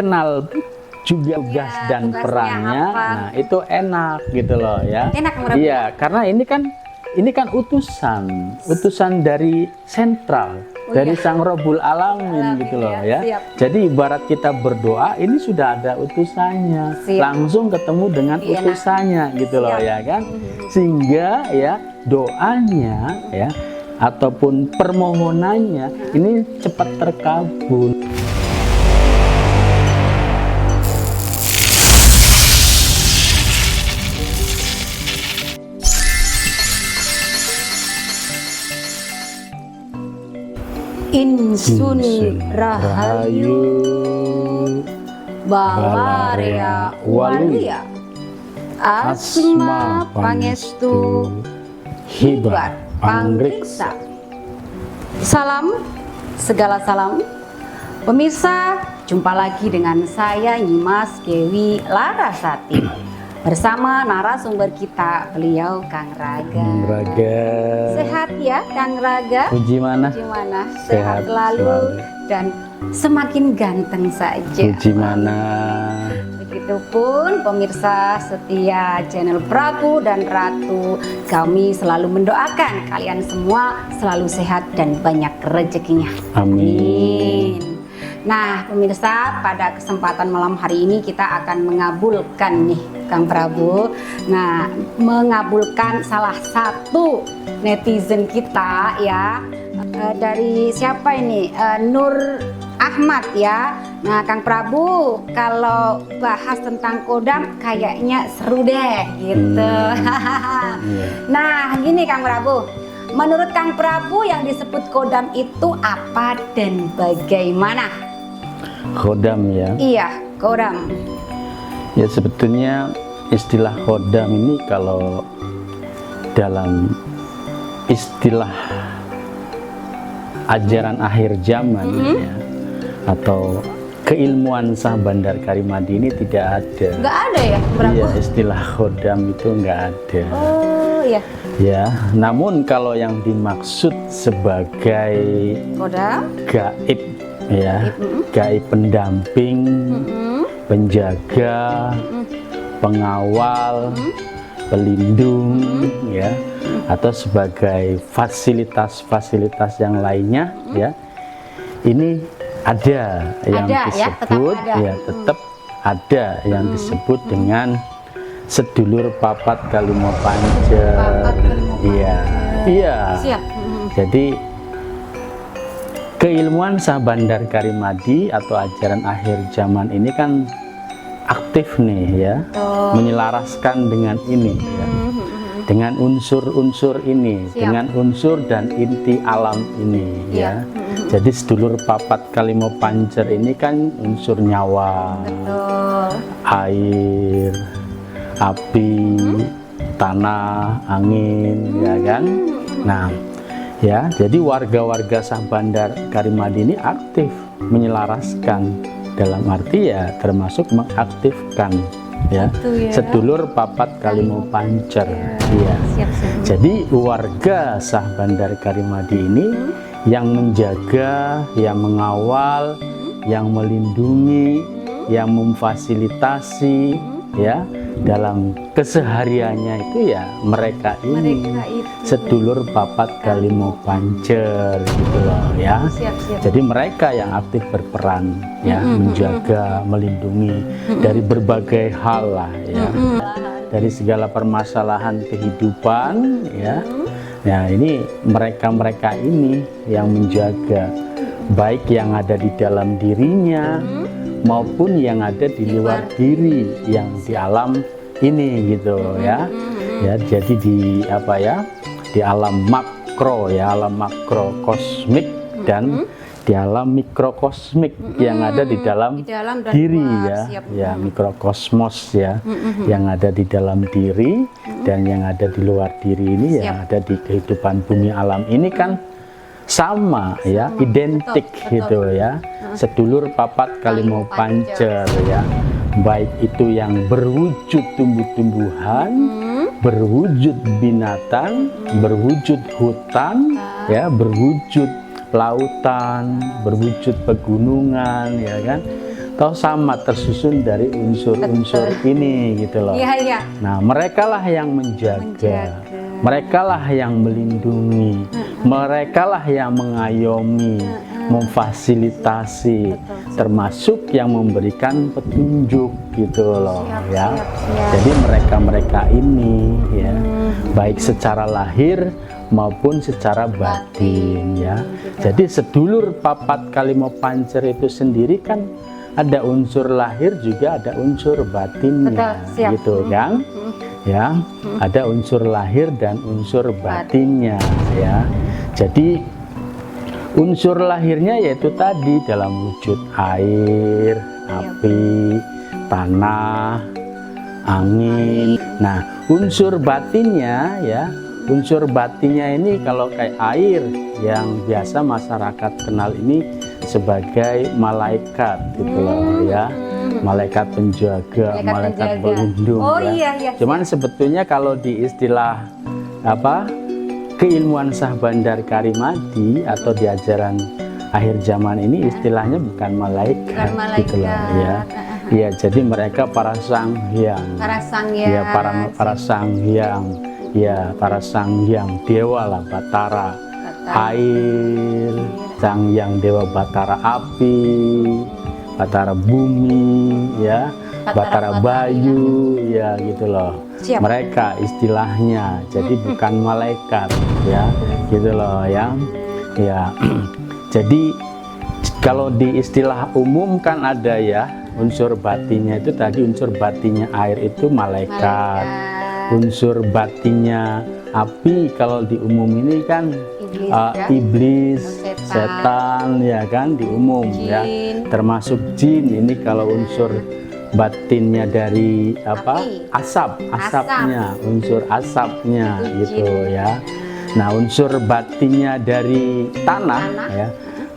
kenal juga tugas dan tugasnya perannya. apa? Nah, itu enak gitu loh ya. Enak, Kang Prabu. Iya, karena ini kan utusan dari sentral, dari Sang Rabbul Alamin gitu loh ya. Siap. Jadi ibarat kita berdoa, ini sudah ada utusannya, Siap. langsung ketemu dengan Enak. utusannya gitu loh Siap. ya kan. Sehingga ya doanya ya ataupun permohonannya ini cepat terkabul. Insun Rahayu Balarea Waluya Asma Pangestu Hibat Pangriksa. Salam, segala salam. Pemirsa, jumpa lagi dengan saya Nyimas Dewi Larasati bersama narasumber kita, beliau Kang Raga. Kang Raga. Sehat ya Kang Raga? Puji mana? Gimana? Sehat Sehat selalu dan semakin ganteng saja. Puji mana? Begitupun pemirsa setia channel Prabu dan Ratu, kami selalu mendoakan kalian semua selalu sehat dan banyak rezekinya. Amin. Nah pemirsa, pada kesempatan malam hari ini kita akan mengabulkan nih Kang Prabu. Nah, mengabulkan salah satu netizen kita ya, dari siapa ini? Nur Ahmad ya. Nah Kang Prabu, kalau bahas tentang kodam kayaknya seru deh gitu. Nah gini Kang Prabu, menurut Kang Prabu yang disebut kodam itu apa dan bagaimana? Khodam ya. Iya, kodam. Ya sebetulnya istilah khodam ini kalau dalam istilah ajaran akhir zaman ya, atau keilmuan Sah Bandar Karimadi ini tidak ada. Nggak ada ya, Prabu? Iya, istilah khodam itu nggak ada. Oh iya. Ya, namun kalau yang dimaksud sebagai Kodam. gaib ya, gaib pendamping, penjaga, pengawal, pelindung ya, atau sebagai fasilitas-fasilitas yang lainnya ya. Ini ada yang disebut ya, tetap ada yang disebut dengan sedulur papat kalimo pancer. Iya. Iya. Siap. Jadi keilmuan Sah Bandar Karimadi atau ajaran akhir zaman ini kan aktif nih ya, menyelaraskan dengan ini ya, dengan unsur-unsur ini, dengan unsur dan inti alam ini ya. Jadi sedulur papat kalimo pancer ini kan unsur nyawa, air, api, tanah, angin ya kan. Nah ya, jadi warga-warga Sah Bandar Karimadi ini aktif menyelaraskan, dalam arti ya termasuk mengaktifkan ya, sedulur papat kalimo pancer ya. Jadi warga Sah Bandar Karimadi ini yang menjaga, yang mengawal, yang melindungi, yang memfasilitasi ya dalam kesehariannya itu ya mereka ini sedulur papat kalimo pancer gitu loh ya. Jadi mereka yang aktif berperan ya, menjaga, melindungi dari berbagai hal lah ya, dari segala permasalahan kehidupan ya. Nah ini mereka ini yang menjaga, baik yang ada di dalam dirinya maupun yang ada di luar diri, yang di alam ini gitu ya. Ya, jadi di apa ya, di alam makro ya, alam makro kosmik dan di alam mikrokosmik yang ada di dalam diri ya, ya mikrokosmos ya, yang ada di dalam diri dan yang ada di luar diri ini yang ada di kehidupan bumi alam ini kan sama ya, identik gitu ya, sedulur papat kalimo pancer ya, baik itu yang berwujud tumbuh-tumbuhan, berwujud binatang, berwujud hutan ya, berwujud lautan, berwujud pegunungan ya kan, toh sama tersusun dari unsur-unsur ini gitu loh. Iya, iya. Nah, merekalah yang menjaga, merekalah yang melindungi, merekalah yang mengayomi, memfasilitasi, termasuk yang memberikan petunjuk gitu loh. Ya. Jadi mereka-mereka ini ya, baik secara lahir maupun secara batin ya. Jadi sedulur papat Kalimo Pancer itu sendiri kan ada unsur lahir juga ada unsur batinnya. Betul, siap. Gitu kan ya, ada unsur lahir dan unsur batinnya ya. Jadi unsur lahirnya yaitu tadi dalam wujud air, api, tanah, angin. Nah, unsur batinnya ya, unsur batinnya ini kalau kayak air yang biasa masyarakat kenal ini sebagai malaikat gitu loh ya. Malaikat penjaga, malaikat pelindung ya. Iya. Cuman sebetulnya kalau di istilah keilmuan Syah Bandar Karimadi atau di ajaran akhir zaman ini istilahnya bukan malaikat, gitu loh ya. Ya, jadi mereka para sanghyang. Ya, para sanghyang. Ya, para sanghyang dewa lah, Batara air, sanghyang dewa Batara api, Batara bumi ya, Batara bayu ya gitu loh. Siap. Mereka istilahnya jadi bukan malaikat ya gitu loh ya. Jadi kalau di istilah umum kan ada ya unsur batinnya itu tadi, unsur batinnya air itu malaikat. Unsur batinnya api kalau di umum ini kan iblis, setan ya kan di umum ya, termasuk jin. Ini kalau unsur batinnya dari asapnya, unsur asapnya gitu ya. Nah, unsur batinnya dari tanah ya,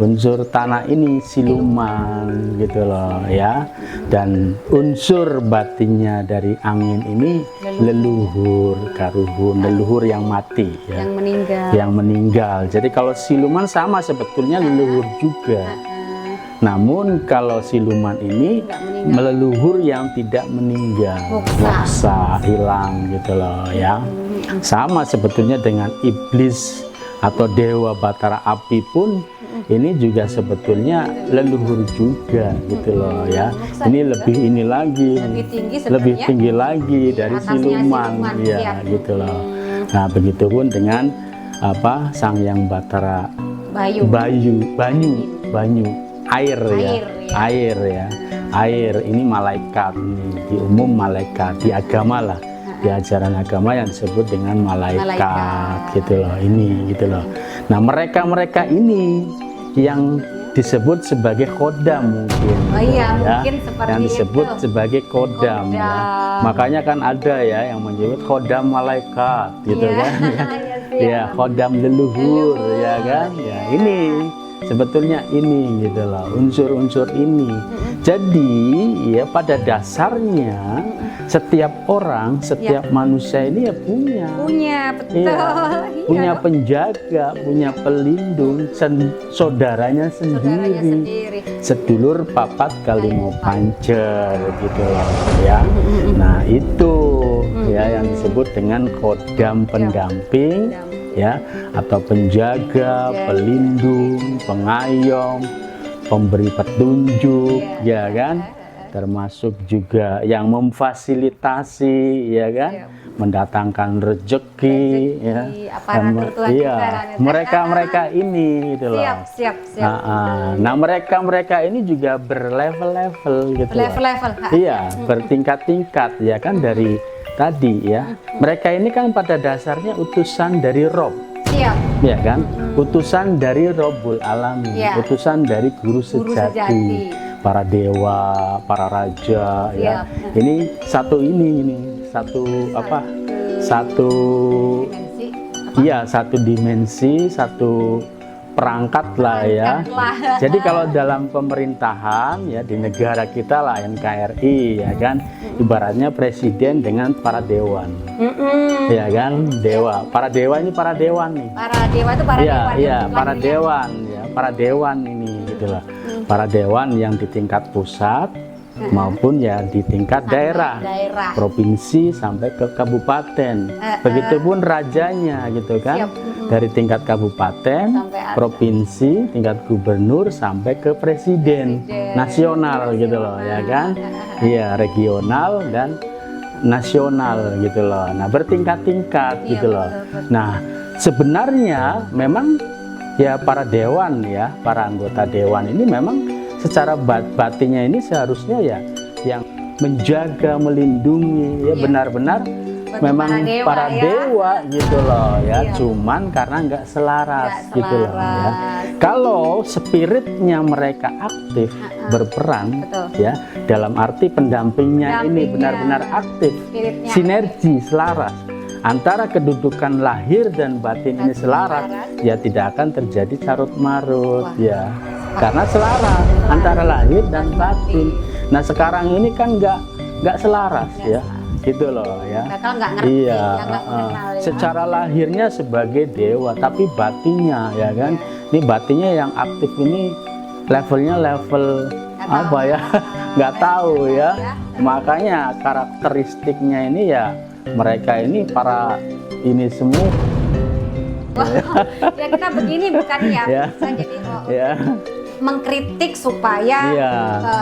unsur tanah ini siluman gitu loh ya. Dan unsur batinnya dari angin ini leluhur, karuhun, leluhur yang mati ya, yang meninggal. Jadi kalau siluman sama sebetulnya leluhur juga. Namun kalau siluman ini meleluhur yang tidak meninggal, moksa, hilang gitu loh ya. Sama sebetulnya dengan iblis atau dewa Batara api pun ini juga sebetulnya leluhur juga gitu loh ya. Ini lebih lebih tinggi lagi dari siluman ya gitu loh. Nah, begitupun dengan Sangyang Batara banyu air ya, air ini malaikat nih, di umum malaikat, di agama lah, di ajaran agama yang disebut dengan malaikat gitu loh, ini gitu loh. Nah, mereka ini yang disebut sebagai kodam mungkin, mungkin seperti yang disebut itu. Sebagai kodam ya. Makanya kan ada ya yang menyebut kodam malaikat gitu kan ya, kodam leluhur ya kan ya. Ini sebetulnya ini gitu loh, unsur-unsur ini. Jadi ya pada dasarnya setiap orang, setiap manusia ini ya punya betul. Ya, punya penjaga, punya pelindung, saudaranya sendiri. Sedulur papat Kalimo Pancer gitu loh ya. Nah, itu ya yang disebut dengan kodam pendamping ya, atau penjaga, pelindung, pengayom, pemberi petunjuk ya kan, termasuk juga yang memfasilitasi ya kan, mendatangkan rezeki ya. Mereka ini gitu loh. Siap. Nah, mereka ini juga berlevel-level gitu. Iya, bertingkat-tingkat ya kan, dari tadi ya. Mereka ini kan pada dasarnya utusan dari Rob. Ya kan? Utusan dari Robul Alamin, utusan dari guru sejati, para dewa, para raja ya. Ini satu dimensi, satu perangkat lah ya. Jadi kalau dalam pemerintahan ya di negara kita lah, NKRI ya kan, ibaratnya presiden dengan para dewan. Ya kan, dewa. Para dewa ini para dewan nih. Para dewa itu para dewan. Iya, para dewan ya, para dewan ini gitu loh. para dewan yang di tingkat pusat maupun ya di tingkat daerah, provinsi sampai ke kabupaten. Begitupun rajanya gitu kan. Siap. Dari tingkat kabupaten, provinsi, tingkat gubernur sampai ke presiden nasional gitu loh, ya kan? Iya, regional dan nasional gitu loh. Nah, bertingkat-tingkat gitu loh. Nah, sebenarnya memang ya para dewan ya, para anggota dewan ini memang secara batinnya ini seharusnya ya yang menjaga, melindungi ya benar-benar memang para dewa gitu loh ya. Cuman karena nggak selaras gitu loh ya. Kalau spiritnya mereka aktif berperan ya, dalam arti pendampingnya ini benar-benar aktif, sinergi, selaras antara kedudukan lahir dan batin ini selaras, ya tidak akan terjadi carut marut ya, karena selaras antara lahir dan batin. Nah sekarang ini kan nggak selaras ya, gitu loh ya. Iya, secara lahirnya sebagai dewa, tapi batinnya ya kan, ini batinnya yang aktif ini levelnya level apa ya, nggak tahu ya. Makanya karakteristiknya ini ya, mereka ini para ini semua. Ya kita begini bukan ya, bisa jadi mengkritik supaya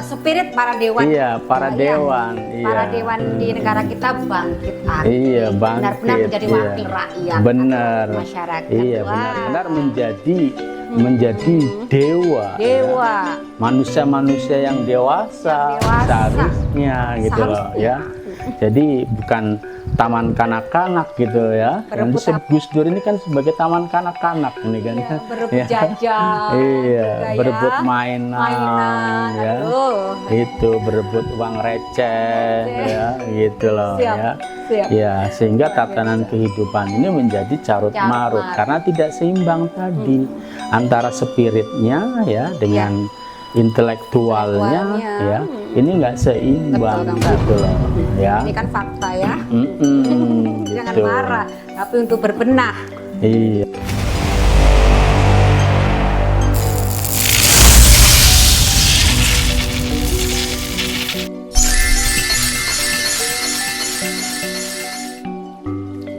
spirit para dewan, para dewan di negara kita bangkit lagi, benar-benar menjadi wakil rakyat, masyarakat, benar-benar menjadi dewa, manusia-manusia yang dewasa seharusnya gitu loh ya. Jadi bukan taman kanak-kanak gitu ya. Yang disebut Gus Dur ini kan sebagai taman kanak-kanak ini kan. Berebut jajan. Berebut mainan ya. Itu berebut uang receh ya, gitu loh ya. Ya, sehingga tatanan kehidupan ini menjadi carut marut karena tidak seimbang tadi antara spiritnya ya dengan intelektualnya ya, ini nggak seimbang gitu loh ya. Ini kan fakta ya. Jangan Gitu. marah, tapi untuk berbenah. Iya.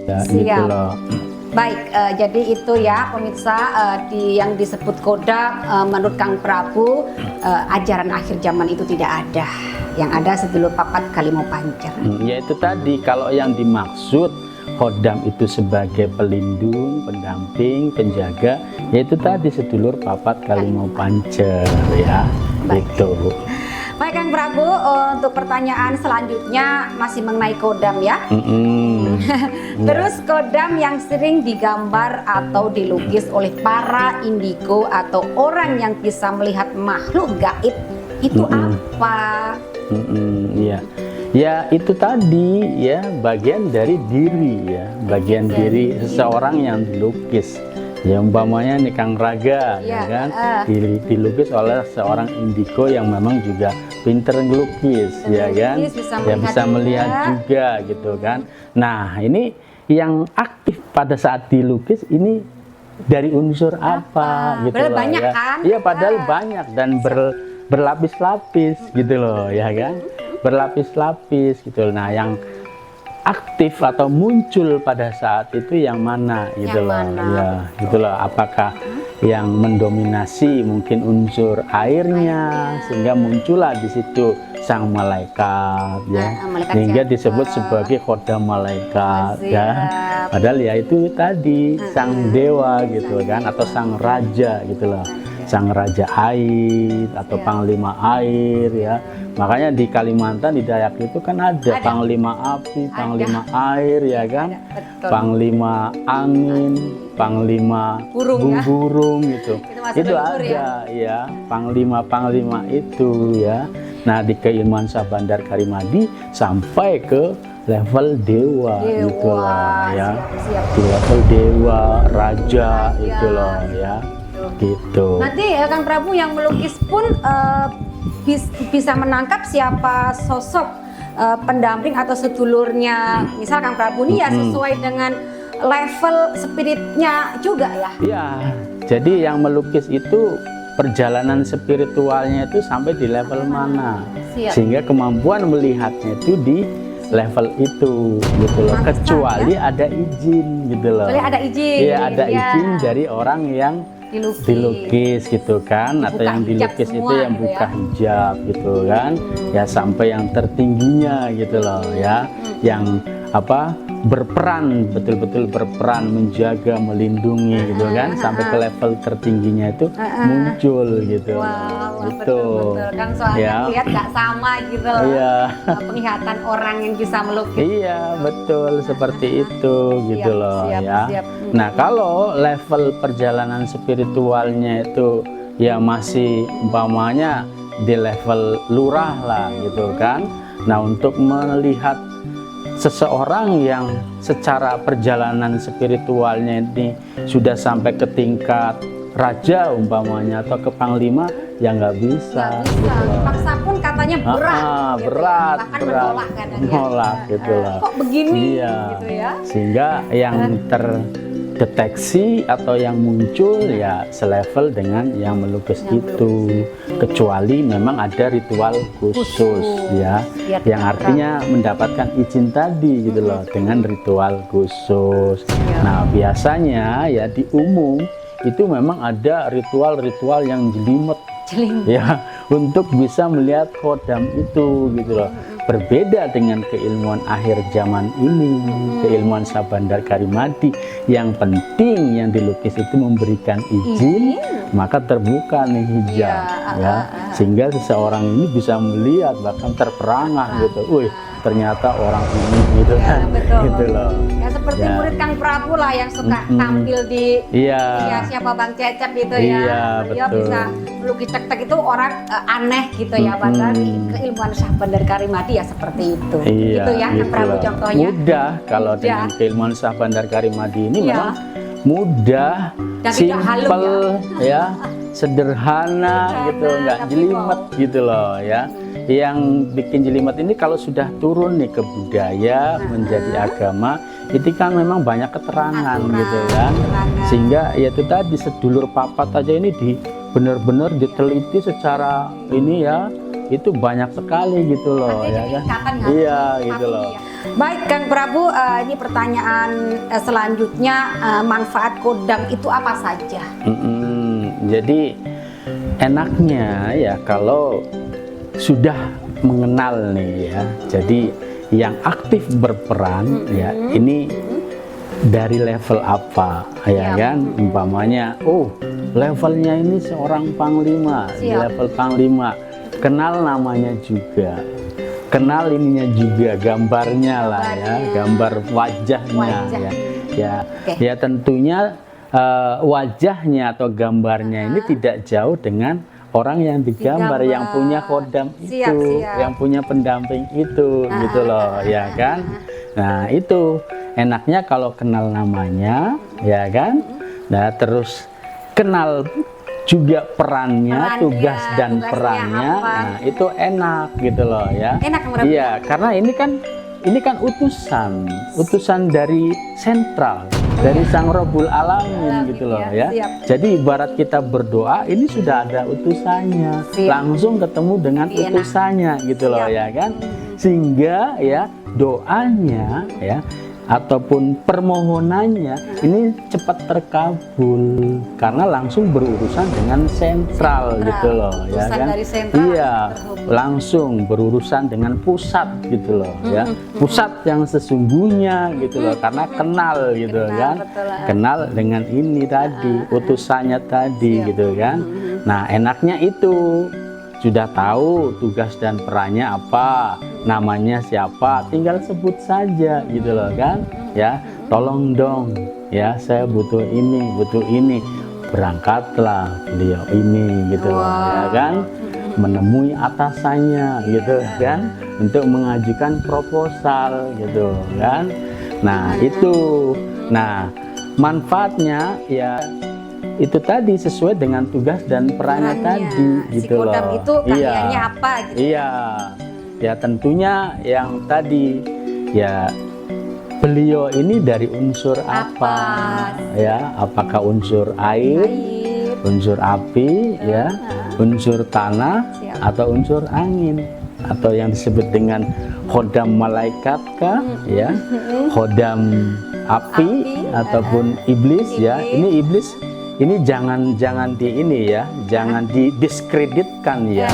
Ya, gitu loh. Baik, jadi itu ya pemirsa, yang disebut kodam menurut Kang Prabu, ajaran akhir zaman itu tidak ada. Yang ada sedulur papat Kalimau Pancer. Ya itu tadi, kalau yang dimaksud kodam itu sebagai pelindung, pendamping, penjaga, yaitu tadi sedulur papat Kalimau Pancer ya. Itu. Baik Kang Prabu, untuk pertanyaan selanjutnya masih mengenai kodam ya. Terus kodam yang sering digambar atau dilukis oleh para indigo atau orang yang bisa melihat makhluk gaib itu apa? Iya. Ya itu tadi ya, bagian dari diri ya, bagian diri seseorang yang dilukis. Ya umpamanya nih Kang Raga ya kan, dilukis oleh seorang indigo yang memang juga pinter ngelukis ya kan, bisa melihat juga gitu kan. Nah ini yang aktif pada saat dilukis ini dari unsur apa gitu loh banyak ya. Kan? Iya padahal banyak dan berlapis-lapis gitu loh ya kan, berlapis-lapis gitu. Nah yang aktif atau muncul pada saat itu yang mana gitu loh ya, gitu loh. Apakah yang mendominasi mungkin unsur airnya sehingga muncullah di situ sang malaikat ya, sehingga disebut sebagai kodam malaikat ya. Padahal ya itu tadi sang dewa gitu kan, atau sang raja gitu loh, sang raja air atau panglima air ya. Makanya di Kalimantan, di Dayak itu kan ada panglima api, panglima air ya kan, panglima angin, panglima burung gitu. Itu ada ya, panglima itu ya. Nah di keilmuan Syah Bandar Karimadi sampai ke level dewa gitu loh ya, di level dewa, raja itu loh ya, gitu. Nanti Kang Prabu yang melukis pun bisa menangkap siapa sosok pendamping atau sedulurnya. Misal Kang Prabu ini ya sesuai dengan level spiritnya juga ya. Iya, jadi yang melukis itu perjalanan spiritualnya itu sampai di level mana, Siap. sehingga kemampuan melihatnya itu di level itu gitu loh. Pantesan, Kecuali ada izin gitu loh. Boleh ada izin. Iya, ada Ya. izin dari orang yang dilukis gitu kan, atau Dibuka yang hijab dilukis semua itu yang gitu buka ya. hijab gitu kan, ya sampai yang tertingginya gitu loh ya, yang apa berperan, betul-betul berperan menjaga, melindungi gitu kan, sampai ke level tertingginya itu muncul gitu. Wah, Gitu. betul-betul kan soalnya Ya. lihat nggak sama gitu loh. Iya. Penglihatan orang yang bisa melukis. Iya, betul seperti itu gitu Siap, loh siap, ya. siap. Nah, kalau level perjalanan spiritualnya itu ya masih umpamanya di level lurah lah gitu kan. Nah, untuk melihat seseorang yang secara perjalanan spiritualnya ini sudah sampai ke tingkat raja umpamanya atau ke panglima, ya nggak bisa. Nggak bisa. Dipaksa pun katanya berat. gitu ya. Berat, Bahkan berat, menolak kadang ya. menolak gitu loh. Kok begini Iya. gitu ya. Sehingga yang terdeteksi atau yang muncul ya selevel dengan yang melukis itu, kecuali memang ada ritual khusus ya, Biar yang terang. artinya mendapatkan izin tadi gitu loh, dengan ritual khusus. Nah, biasanya ya di umum itu memang ada ritual-ritual yang jelimet ya, untuk bisa melihat kodam itu gitu loh. Berbeda dengan keilmuan akhir zaman ini, keilmuan Sabandar Karimadi, yang penting yang dilukis itu memberikan izin, maka terbuka nih hijab ya, sehingga seseorang ini bisa melihat, bahkan terperangah gitu, wih ternyata orang ini gitu Ya, kan, betul. gitu loh. Ya seperti Ya. murid Kang Prabu lah yang suka tampil di Iya. ya siapa Bang Cecep gitu Iya, ya. Dia betul. bisa melukis tek-tek itu orang aneh gitu ya, padahal keilmuan Sabandar Karimadi ya seperti itu. Iya, gitu ya Kang gitu Prabu loh. contohnya. Mudah kalau Mudah. dengan keilmuan Sabandar Karimadi ini Iya. memang mudah, Dan tidak halu simpel ya, sederhana gitu, nggak tapi jelimet gitu loh ya. Yang bikin jelimet ini kalau sudah turun nih ke budaya menjadi agama, itu kan memang banyak keterangan Aturan, gitu kan, keterangan. sehingga ya itu tadi sedulur papat aja ini benar-benar diteliti secara ini ya, itu banyak sekali gitu loh. Artinya Ya jadi kan, ikatan ya, iya sepatu gitu loh. ya. Baik Kang Prabu, ini pertanyaan selanjutnya, manfaat kodam itu apa saja? Jadi enaknya ya kalau sudah mengenal nih ya, jadi yang aktif berperan ya ini dari level apa ya kan, umpamanya levelnya ini seorang panglima, di Siap. level panglima, kenal namanya juga, kenal ininya juga, gambarnya lah ya, gambar wajahnya ya. Ya, Oke. ya tentunya wajahnya atau gambarnya ini tidak jauh dengan orang yang digambar, yang punya kodam itu, Siap. yang punya pendamping itu, gitu loh, ya kan. Nah, itu enaknya kalau kenal namanya, ya kan. Nah, terus kenal juga perannya, tugas dan tugasnya perannya. apa. Nah, itu enak gitu loh ya. Enak menurut Iya, karena ini kan utusan dari sentral, dari Sang Rabbul Alamin gitu loh ya. Siap. Jadi ibarat kita berdoa, ini sudah ada utusannya, Siap. langsung ketemu dengan Enak. utusannya gitu loh Siap. ya kan. Sehingga ya doanya ya ataupun permohonannya ini cepat terkabul karena langsung berurusan dengan sentral gitu loh ya Utusan kan. dari sentral Iya, terhubung. langsung berurusan dengan pusat gitu loh ya, pusat yang sesungguhnya gitu loh, karena kenal gitu Kenal, kan, betul. kenal dengan ini tadi, utusannya tadi gitu kan. Nah, enaknya itu sudah tahu tugas dan perannya apa, namanya siapa, tinggal sebut saja gitu loh kan ya, tolong dong ya, saya butuh ini, berangkatlah beliau ini gitu loh ya kan, menemui atasannya gitu kan, untuk mengajukan proposal gitu kan. Nah itu, nah manfaatnya ya itu tadi sesuai dengan tugas dan perannya tadi si gitu kodam loh. itu karyanya apa gitu. Iya, ya tentunya yang tadi ya beliau ini dari unsur apa, ya, apakah unsur air, Air, unsur api, ya, unsur tanah, Siap. atau unsur angin, atau yang disebut dengan khodam malaikat kah, ya, khodam api, ataupun iblis, ya. Ini iblis, ini jangan di ini ya, jangan didiskreditkan ya.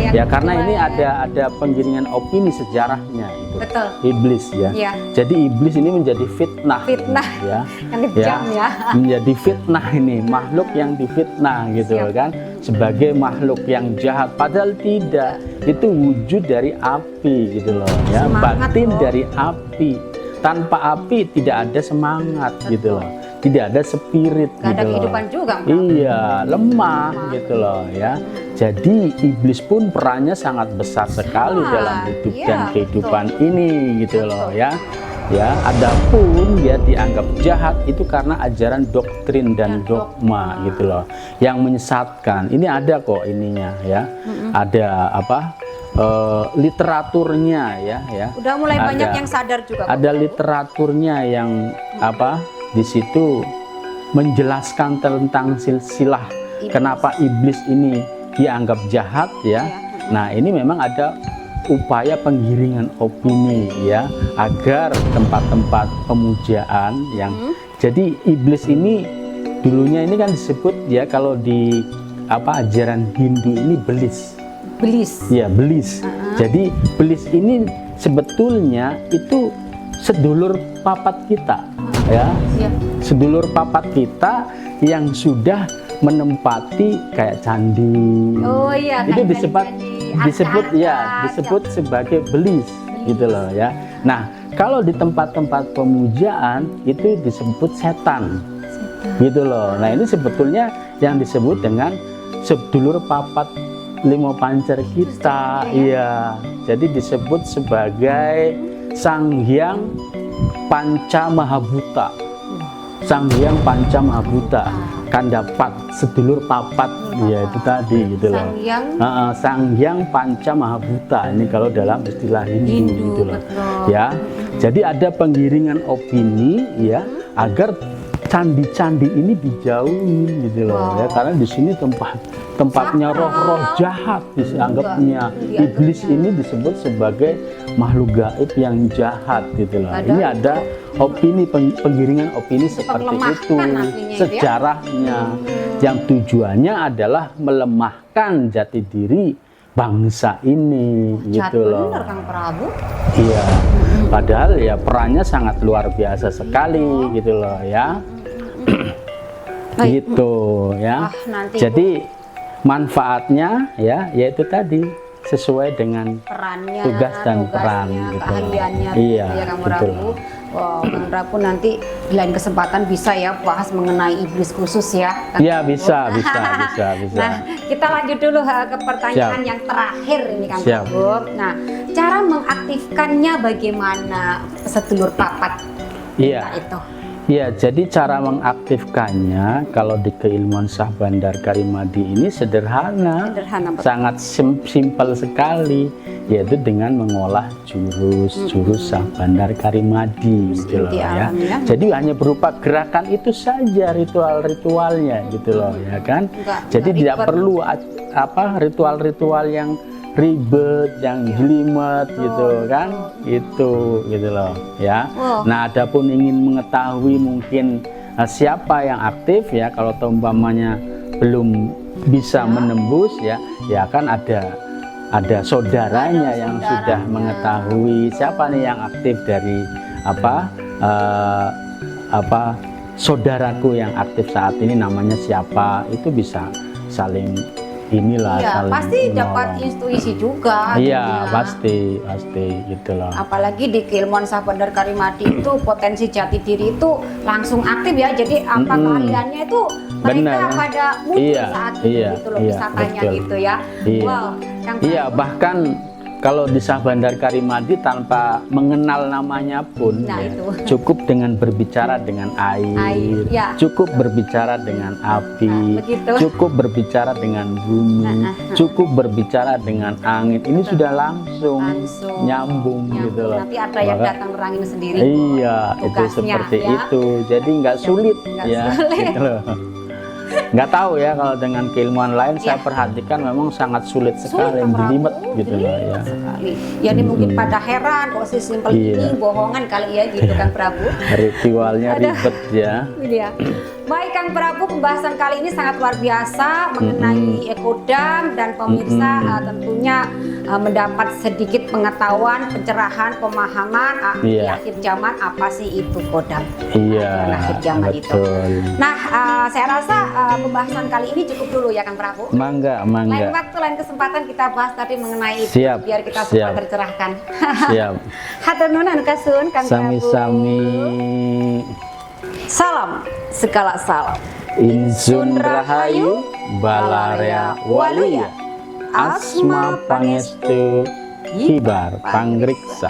Ya karena kedua, ini ada penggiringan opini sejarahnya itu. Betul. Iblis ya. Iya. Jadi iblis ini menjadi fitnah. Fitnah. Ya. Yang kejam ya. Menjadi fitnah ini, makhluk yang difitnah gitu Siap. kan. Sebagai makhluk yang jahat, padahal tidak. Itu wujud dari api gitu loh ya. Semangat Batin loh. dari api. Tanpa api tidak ada semangat gitu loh. Tidak ada spirit Gak ada gitu loh. kehidupan juga. Iya, lemah gitu loh ya. Jadi iblis pun perannya sangat besar sekali dalam hidup iya, dan kehidupan betul. ini gitu loh ya. Ya, adapun dia dianggap jahat itu karena ajaran doktrin dan dogma gitu loh yang menyesatkan. Ini ada kok ininya ya. Ada apa? Literaturnya ya. Udah mulai Ada- banyak yang sadar juga. Ada literaturnya yang apa? Di situ menjelaskan tentang silsilah Iblis. kenapa iblis ini dianggap jahat ya. Nah, ini memang ada upaya penggiringan opini ya agar tempat-tempat pemujaan yang jadi iblis ini dulunya ini kan disebut ya kalau di apa ajaran Hindu ini belis. Belis. Ya, belis. Jadi belis ini sebetulnya itu sedulur papat kita ya. Siap. Sedulur papat kita yang sudah menempati kayak candi. Oh iya. Itu kayak disebut jadi disebut arca-arca. ya, disebut sebagai belis gitu loh ya. Nah, kalau di tempat-tempat pemujaan itu disebut setan. Gitu loh. Nah, ini sebetulnya yang disebut dengan sedulur papat lima pancer kita. Iya. Jadi disebut sebagai Sang Hyang Panca Mahabhuta. Sang Hyang Panca Mahabhuta kan dapat sedulur papat ya itu tadi gitu loh. Sang Hyang Sang Hyang Panca Mahabhuta ini kalau dalam istilah Hindu Hindu, gitu loh. betul. Ya. Jadi ada penggiringan opini ya agar candi-candi ini dijauhi gitu loh ya karena di sini tempatnya roh-roh jahat dianggapnya. Iblis ini disebut sebagai makhluk gaib yang jahat gitu loh. Ini ada opini penggiringan opini seperti itu sejarahnya yang tujuannya adalah melemahkan jati diri bangsa ini gitu loh. Benar Kang Prabu. Iya. Padahal ya perannya sangat luar biasa sekali gitu loh ya. Gitu ya. Jadi manfaatnya ya yaitu tadi sesuai dengan perannya, tugas dan peran gitu. Keahliannya Iya, ya Kang gitu Prabu. loh. Wow, Kang Prabu nanti di lain kesempatan bisa ya bahas mengenai iblis khusus ya. Kang Iya, Prabu. bisa. Nah, kita lanjut dulu ke pertanyaan Siap. yang terakhir ini Kang Siap. Prabu. Nah, cara mengaktifkannya bagaimana sedulur papat Iya. itu? Ya, jadi cara mengaktifkannya kalau di keilmuan Syah Bandar Karimadi ini sederhana, Sederhana, betul. sangat simpel sekali, yaitu dengan mengolah jurus Syah Bandar Karimadi gitu loh inti ya. alamnya. Jadi hanya berupa gerakan itu saja ritual-ritualnya gitu loh ya kan. Jadi Enggak tidak ribet. perlu apa ritual-ritual yang ribet, yang jelimet gitu kan, itu gitu loh ya. Wow. Nah, adapun ingin mengetahui mungkin siapa yang aktif ya, kalau umpamanya belum bisa menembus ya kan ada saudaranya yang sudah mengetahui siapa nih yang aktif dari saudaraku yang aktif saat ini namanya siapa, itu bisa saling inilah Iya, saling pasti dapat menolong. intuisi juga. Iya, tentunya. pasti gitu loh. Apalagi di keilmuan Syah Bandar Karimadi itu potensi jati diri itu langsung aktif ya. Jadi apa keahliannya itu mereka Benar. pada muncul Iya, saat itu iya, gitu loh, iya, bisa tanya betul. gitu ya. Iya. Wow, Kang Iya, Prabu. bahkan kalau di Syah Bandar Karimadi tanpa mengenal namanya pun Nah, ya, itu. cukup dengan berbicara dengan air, Air, ya. cukup berbicara dengan api, Nah, begitu. cukup berbicara dengan bumi, cukup berbicara dengan angin. Ini sudah langsung nyambung gitu loh. Nanti ada yang Maka- datang nerangin sendiri. Iya, itu tugasnya, seperti ya. itu. Jadi nggak sulit Nggak ya. sulit. Gitu loh. Nggak tahu ya kalau dengan keilmuan lain saya perhatikan memang sangat sulit sekali Kang Prabu. jelimet gitu loh ya. Sekali. Ya ini mungkin pada heran kok sesimpel Iya. ini bohongan kali ya gitu Kang Prabu. Ritualnya Ada. ribet ya. Iya. Baik Kang Prabu, pembahasan kali ini sangat luar biasa mengenai Ekodam dan pemirsa tentunya mendapat sedikit pengetahuan, pencerahan, pemahaman di Iya. akhir zaman apa sih itu Kodam. Iya, Akhir zaman itu. betul. Nah, saya rasa pembahasan kali ini cukup dulu ya Kang Prabu. Mangga, Lain mangga. waktu, lain kesempatan kita bahas tadi mengenai itu Siap, biar kita siap. semua tercerahkan. Siap. Hatur nuhun anu kasuhun Kang Prabu. Sami-sami. Salam segala salam. Insun Rahayu Balarea Waluya Asma Pangestu Hibar Panggriksa.